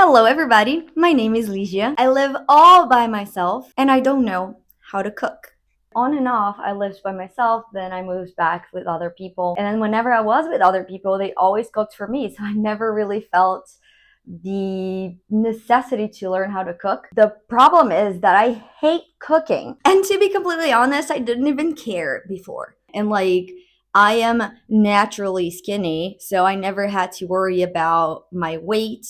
Hello, everybody. My name is Ligia. I live all by myself and I don't know how to cook. On and off, I lived by myself, then I moved back with other people. And then whenever I was with other people, they always cooked for me. So I never really felt the necessity to learn how to cook. The problem is that I hate cooking. And to be completely honest, I didn't even care before. And I am naturally skinny, so I never had to worry about my weight.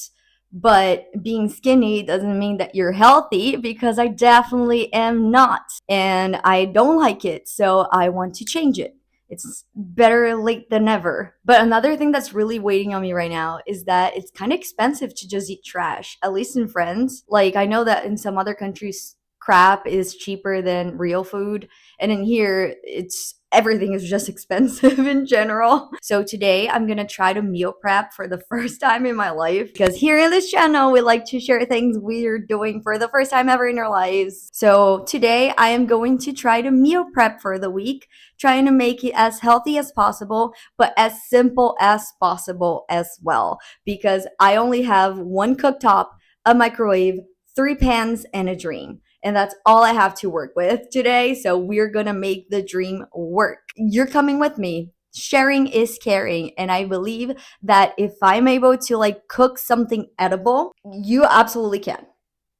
But being skinny doesn't mean that you're healthy because I definitely am not. And I don't like it, so I want to change it. It's better late than never. But another thing that's really waiting on me right now is that it's kind of expensive to just eat trash, at least in France. Like, I know that in some other countries, crap is cheaper than real food. And in here, it's everything is just expensive in general. So today I'm gonna try to meal prep for the first time in my life because here in this channel we like to share things we're doing for the first time ever in our lives. So today I am going to try to meal prep for the week, trying to make it as healthy as possible, but as simple as possible as well, because I only have one cooktop, a microwave, 3 pans, and a dream. And that's all I have to work with today. So we're gonna make the dream work. You're coming with me. Sharing is caring. And I believe that if I'm able to cook something edible, you absolutely can.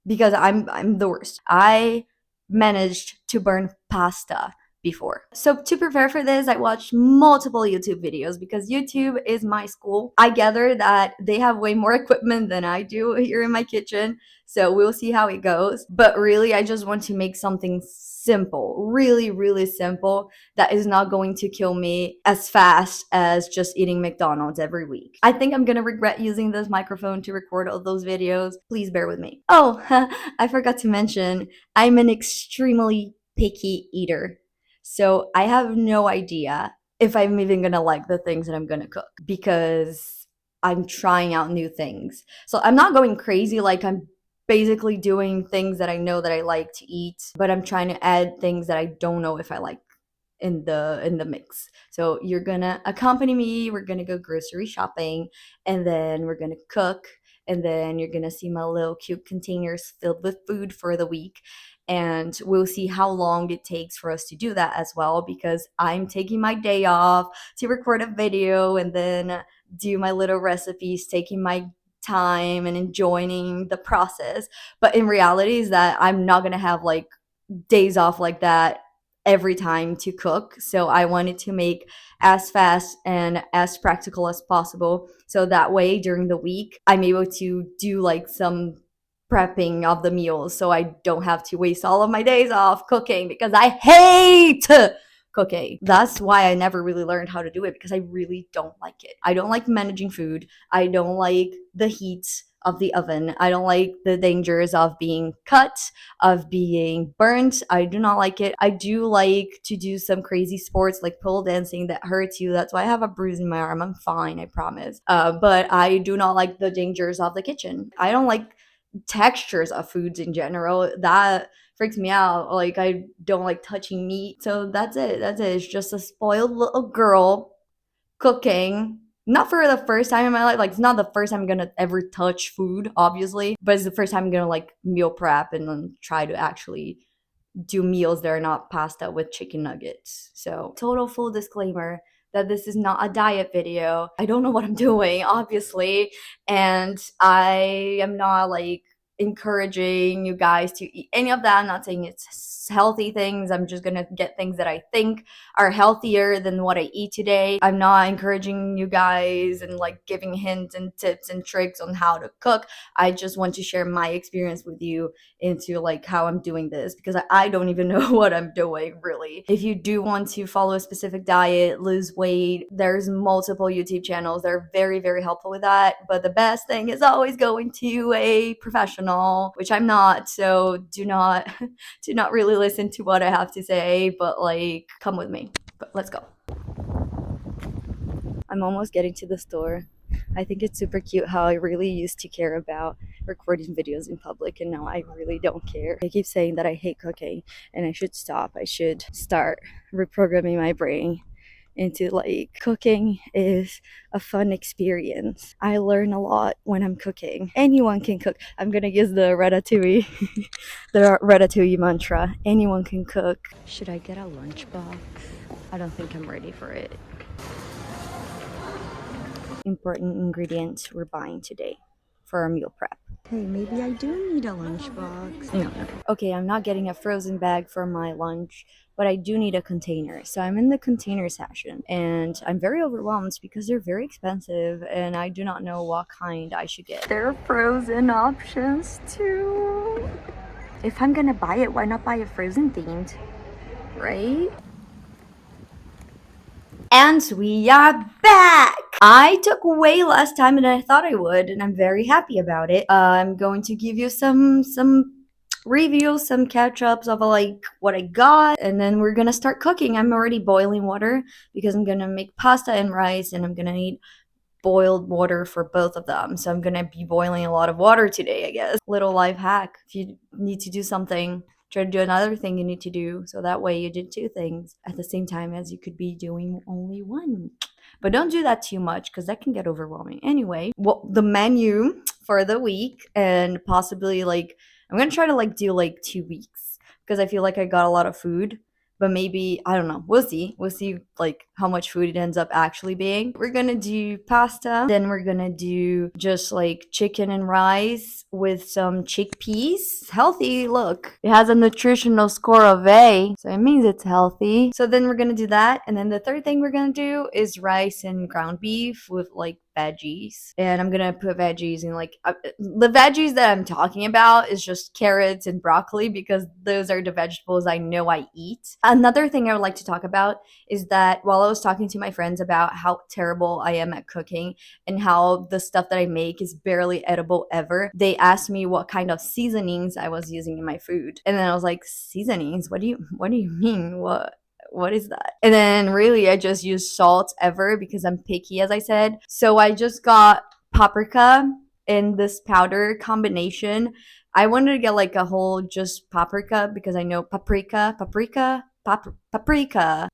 Because I'm the worst. I managed to burn pasta before. So to prepare for this, I watched multiple YouTube videos because YouTube is my school. I gather that they have way more equipment than I do here in my kitchen. So we'll see how it goes. But really, I just want to make something simple, really, really simple, that is not going to kill me as fast as just eating McDonald's every week. I think I'm gonna regret using this microphone to record all those videos. Please bear with me. Oh, I forgot to mention, I'm an extremely picky eater. So I have no idea if I'm even gonna like the things that I'm gonna cook because I'm trying out new things. So I'm not going crazy, like I'm basically doing things that I know that I like to eat, but I'm trying to add things that I don't know if I like in the mix. So you're gonna accompany me, we're gonna go grocery shopping, and then we're gonna cook, and then you're gonna see my little cute containers filled with food for the week. And we'll see how long it takes for us to do that as well, because I'm taking my day off to record a video and then do my little recipes, taking my time and enjoying the process. But in reality is that I'm not gonna have days off like that every time to cook. So I wanted to make as fast and as practical as possible. So that way during the week, I'm able to do some prepping of the meals so I don't have to waste all of my days off cooking because I hate cooking. That's why I never really learned how to do it, because I really don't like it. I don't like managing food. I don't like the heat of the oven. I don't like the dangers of being cut, of being burnt. I do not like it. I do like to do some crazy sports like pole dancing that hurts you. That's why I have a bruise in my arm. I'm fine, I promise. But I do not like the dangers of the kitchen. I don't like textures of foods in general. That freaks me out. Like, I don't like touching meat. So that's it. That's it. It's just a spoiled little girl cooking. Not for the first time in my life. Like, it's not the first time I'm gonna ever touch food, obviously, but it's the first time I'm gonna meal prep and then try to actually do meals that are not pasta with chicken nuggets. So, total full disclaimer that this is not a diet video. I don't know what I'm doing, obviously, and I am not encouraging you guys to eat any of that. I'm not saying it's healthy things. I'm just gonna get things that I think are healthier than what I eat today. I'm not encouraging you guys and giving hints and tips and tricks on how to cook. I just want to share my experience with you into how I'm doing this, because I don't even know what I'm doing really. If you do want to follow a specific diet, lose weight, there's multiple YouTube channels that are very, very helpful with that. But the best thing is always going to a professional, which I'm not. So do not do not really listen to what I have to say, but come with me. But let's go. I'm almost getting to the store. I think it's super cute how I really used to care about recording videos in public, and now I really don't care. I keep saying that I hate cooking and I should stop. I should start reprogramming my brain into like cooking is a fun experience. I learn a lot when I'm cooking. Anyone can cook. I'm gonna use the ratatouille, the ratatouille mantra. Anyone can cook. Should I get a lunchbox? I don't think I'm ready for it. Important ingredients we're buying today for our meal prep. Hey, maybe I do need a lunchbox. No. Okay, I'm not getting a frozen bag for my lunch, but I do need a container. So I'm in the container section, and I'm very overwhelmed because they're very expensive, and I do not know what kind I should get. There are frozen options too. If I'm gonna buy it, why not buy it frozen themed, right? And we are back! I took way less time than I thought I would, and I'm very happy about it. I'm going to give you some reviews, some catch-ups of like what I got, and then we're gonna start cooking. I'm already boiling water because I'm gonna make pasta and rice, and I'm gonna need boiled water for both of them. So I'm gonna be boiling a lot of water today, I guess. Little life hack. If you need to do something, try to do another thing you need to do. So that way you did two things at the same time as you could be doing only one. But don't do that too much because that can get overwhelming. Anyway, well, the menu for the week and possibly like I'm gonna try to like do like 2 weeks because I feel like I got a lot of food, but maybe I don't know. We'll see like how much food it ends up actually being. We're gonna do pasta, then we're gonna do just like chicken and rice with some chickpeas. It's healthy. Look, it has a nutritional score of A, so it means it's healthy. So then we're gonna do that, and then the third thing we're gonna do is rice and ground beef with like veggies, and I'm gonna put veggies in like the veggies that I'm talking about is just carrots and broccoli because those are the vegetables I know I eat. Another thing I would like to talk about is that while I was talking to my friends about how terrible I am at cooking and how the stuff that I make is barely edible ever, they asked me what kind of seasonings I was using in my food, and then I was like, seasonings? What do you mean? What is that? And then really I just use salt ever because I'm picky, as I said. So I just got paprika in this powder combination. I wanted to get like a whole just paprika because I know paprika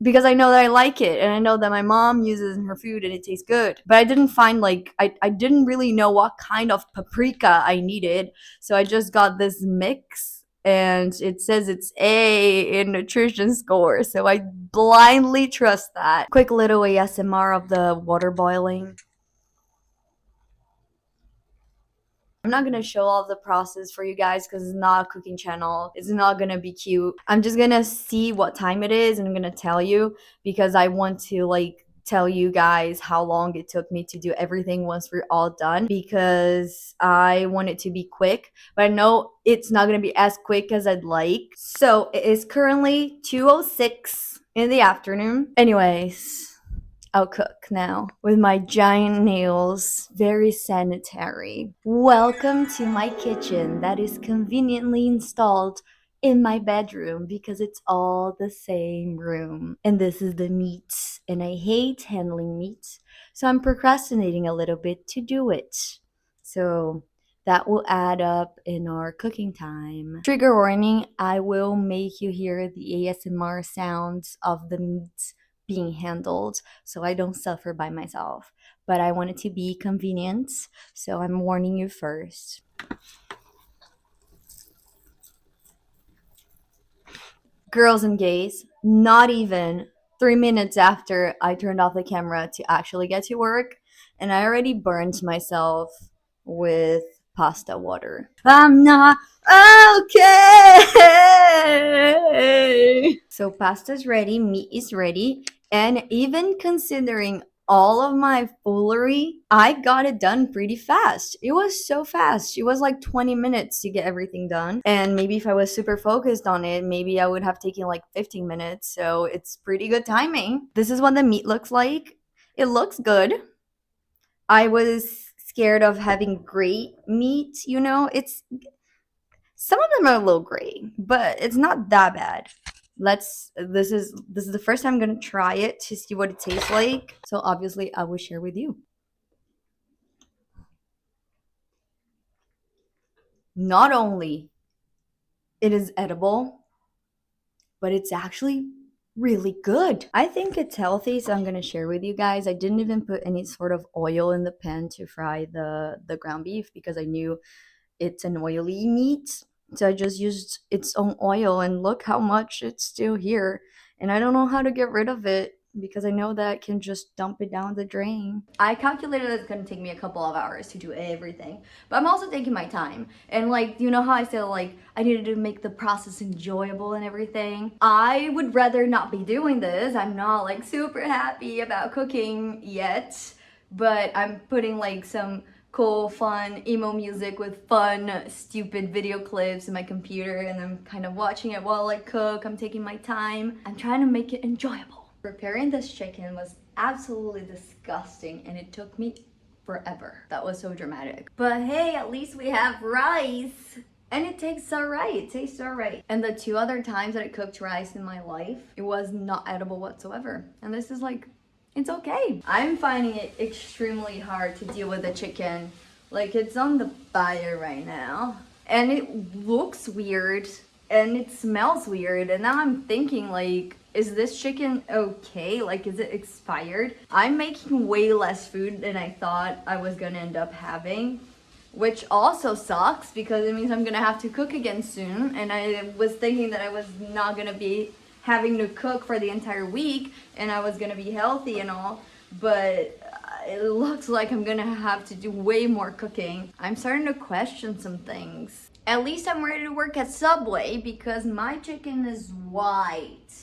because I know that I like it and I know that my mom uses in her food and it tastes good. But I didn't find like I didn't really know what kind of paprika I needed. So I just got this mix and it says it's A in nutrition score. So I blindly trust that. Quick little ASMR of the water boiling. I'm not gonna show all the process for you guys because it's not a cooking channel. It's not gonna be cute. I'm just gonna see what time it is and I'm gonna tell you because I want to like tell you guys how long it took me to do everything once we're all done because I want it to be quick, but I know it's not gonna be as quick as I'd like. So it is currently 2:06 in the afternoon. Anyways, I'll cook now with my giant nails, very sanitary. Welcome to my kitchen that is conveniently installed in my bedroom because it's all the same room. And this is the meat, and I hate handling meat, so I'm procrastinating a little bit to do it. So that will add up in our cooking time. Trigger warning, I will make you hear the ASMR sounds of the meat being handled so I don't suffer by myself. But I want it to be convenient, so I'm warning you first. Girls and gays, not even 3 minutes after I turned off the camera to actually get to work, and I already burned myself with pasta water. I'm not okay. So pasta's ready, meat is ready, and even considering all of my foolery, I got it done pretty fast. It was so fast. It was like 20 minutes to get everything done. And maybe if I was super focused on it, maybe I would have taken like 15 minutes. So it's pretty good timing. This is what the meat looks like. It looks good. I was scared of having great meat, you know? It's some of them are a little gray, but it's not that bad. This is the first time I'm gonna try it to see what it tastes like. So obviously I will share with you. Not only it is edible, but it's actually really good. I think it's healthy, so I'm gonna share with you guys. I didn't even put any sort of oil in the pan to fry the ground beef because I knew it's an oily meat. So I just used its own oil, and look how much it's still here. And I don't know how to get rid of it because I know that I can just dump it down the drain. I calculated it's gonna take me a couple of hours to do everything, but I'm also taking my time. And like, you know how I said like I needed to make the process enjoyable and everything? I would rather not be doing this. I'm not like super happy about cooking yet, but I'm putting like some cool, fun, emo music with fun, stupid video clips in my computer, and I'm kind of watching it while I cook. I'm taking my time. I'm trying to make it enjoyable. Preparing this chicken was absolutely disgusting, and it took me forever. That was so dramatic. But hey, at least we have rice. And it tastes alright, it tastes alright. And the 2 other times that I cooked rice in my life, it was not edible whatsoever. And this is like, it's okay. I'm finding it extremely hard to deal with the chicken. Like, it's on the fire right now. And it looks weird. And it smells weird. And now I'm thinking, like, is this chicken okay? Like, is it expired? I'm making way less food than I thought I was gonna end up having. Which also sucks because it means I'm gonna have to cook again soon. And I was thinking that I was not gonna be having to cook for the entire week and I was gonna be healthy and all, but it looks like I'm gonna have to do way more cooking. I'm starting to question some things. At least I'm ready to work at Subway because my chicken is white.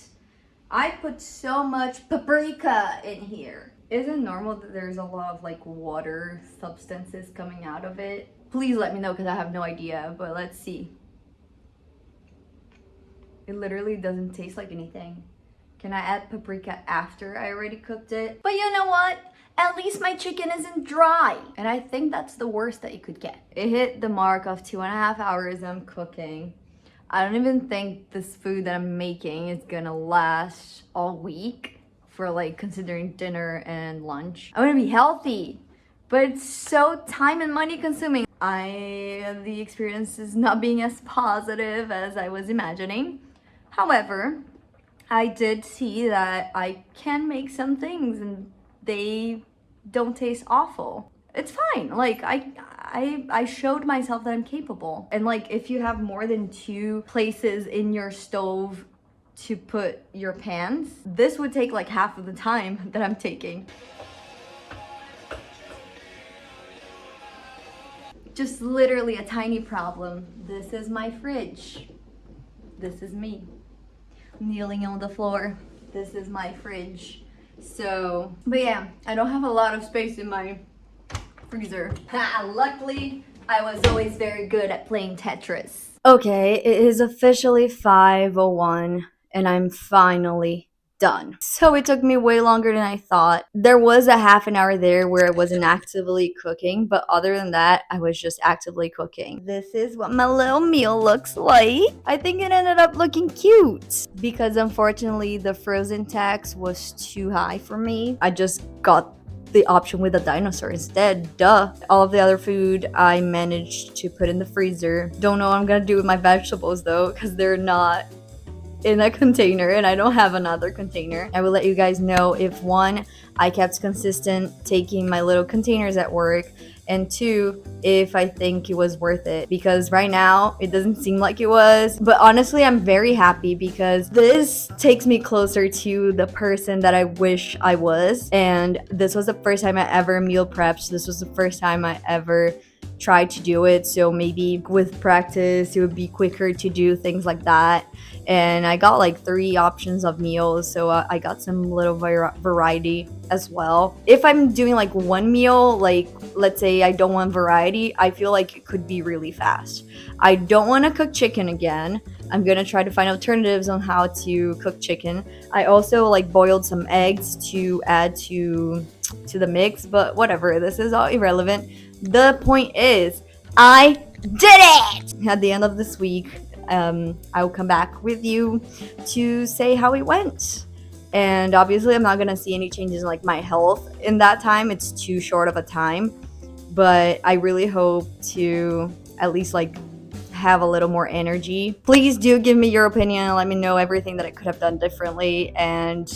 I put so much paprika in here. Is it normal that there's a lot of like water substances coming out of it? Please let me know because I have no idea, but let's see. It literally doesn't taste like anything. Can I add paprika after I already cooked it? But you know what? At least my chicken isn't dry. And I think that's the worst that you could get. It hit the mark of 2.5 hours I'm cooking. I don't even think this food that I'm making is gonna last all week for like considering dinner and lunch. I wanna be healthy, but it's so time and money consuming. The experience is not being as positive as I was imagining. However, I did see that I can make some things and they don't taste awful. It's fine. Like I showed myself that I'm capable. And like if you have more than 2 places in your stove to put your pans, this would take like half of the time that I'm taking. Just literally a tiny problem. This is my fridge. This is me kneeling on the floor. This is my fridge. So, but yeah, I don't have a lot of space in my freezer. Luckily, I was always very good at playing Tetris. Okay, it is officially 5:01 and I'm finally done. So it took me way longer than I thought. There was a half an hour there where I wasn't actively cooking, but other than that, I was just actively cooking. This is what my little meal looks like. I think it ended up looking cute because unfortunately the frozen tax was too high for me. I just got the option with a dinosaur instead. Duh. All of the other food I managed to put in the freezer. Don't know what I'm gonna do with my vegetables though, because they're not in a container and I don't have another container. I will let you guys know if 1, I kept consistent taking my little containers at work, and 2, if I think it was worth it, because right now it doesn't seem like it was. But honestly, I'm very happy because this takes me closer to the person that I wish I was. And this was the first time I ever meal prepped. This was the first time I ever tried to do it, so maybe with practice it would be quicker to do things like that. And I got like 3 options of meals, so I got some little variety as well. If I'm doing like one meal, like let's say I don't want variety, I feel like it could be really fast. I don't want to cook chicken again. I'm gonna try to find alternatives on how to cook chicken. I also like boiled some eggs to add to the mix, but whatever, this is all irrelevant. The point is, I did it! At the end of this week, I will come back with you to say how it went. And obviously, I'm not gonna see any changes in like my health in that time. It's too short of a time. But I really hope to at least like have a little more energy. Please do give me your opinion and let me know everything that I could have done differently, and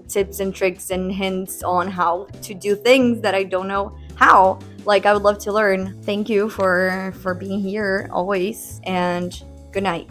tips and tricks and hints on how to do things that I don't know how. Like, I would love to learn. Thank you for being here always, and good night.